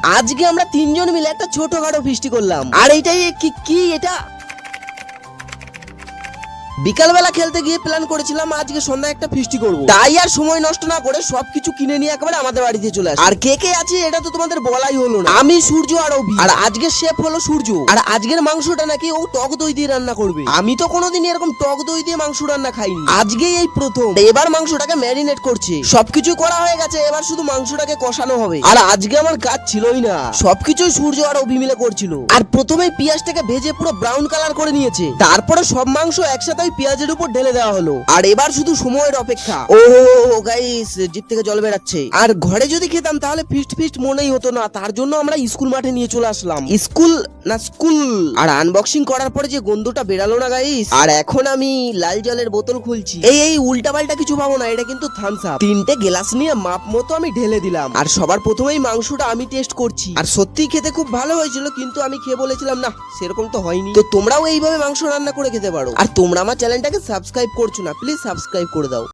আজকে আমরা তিনজন মিলে একটা ছোটখাটো ফিস্টি করলাম। আর এইটাই কি এটা বিকালবেলা খেলতে গিয়ে প্ল্যান করেছিলাম আজকে সন্ধ্যায় একটা ফিস্টি করব, তাই আর সময় নষ্ট না করে সবকিছু কিনে নিয়ে একেবারে আমাদের বাড়িতে চলে আসি। আর কে কে আছে এটা তো তোমাদের বলাই হলো না। আমি, সূর্য আর অভি। আর আজকের শেফ হলো সূর্য। আর আজকের মাংসটা নাকি ও টক দই দিয়ে রান্না করবে। আমি তো কোনোদিন এরকম টক দই দিয়ে মাংস রান্না খাইনি, আজকেই এই প্রথম। এবার মাংসটাকে ম্যারিনেট করছে, সবকিছু করা হয়ে গেছে, এবার শুধু মাংসটাকে কষানো হবে। আর আজকে আমার কাজ ছিলই না, সবকিছুই সূর্য আর অভি মিলে করছিল। আর প্রথমে পেঁয়াজটাকে ভেজে পুরো ব্রাউন কালার করে নিয়েছে, তারপরে সব মাংস একসাথে পেঁয়াজের উপর ঢেলে দেওয়া হলো। আর এবার শুধু সময়ের অপেক্ষা। ও গাইস, জিভ থেকে জল বেরাচ্ছে। আর ঘরে যদি খেতাম তাহলে ফিস্ট মনেই হতো না, তার জন্য আমরা স্কুল মাঠে নিয়ে চলে আসলাম। স্কুল। আর আনবক্সিং করার পরে যে গন্ধটা বেরালো না গাইস। আর এখন আমি লাল জলের বোতল খুলছি। এই উল্টা পাল্টা কিছু পাবো না, এটা কিন্তু থামস আপ। 3টে গ্লাস নিয়ে মাপ মতো আমি ঢেলে দিলাম। আর সবার প্রথমেই মাংসটা আমি টেস্ট করছি। আর সত্যি খেতে খুব ভালো হয়েছিল, কিন্তু আমি খেয়ে বলেছিলাম না সেরকম তো হয়নি। তো তোমরাও এইভাবে মাংস রান্না করে খেতে পারো। আর তোমরা আমার চ্যানেলটাকে সাবস্ক্রাইব করছো না, প্লিজ সাবস্ক্রাইব করে দাও।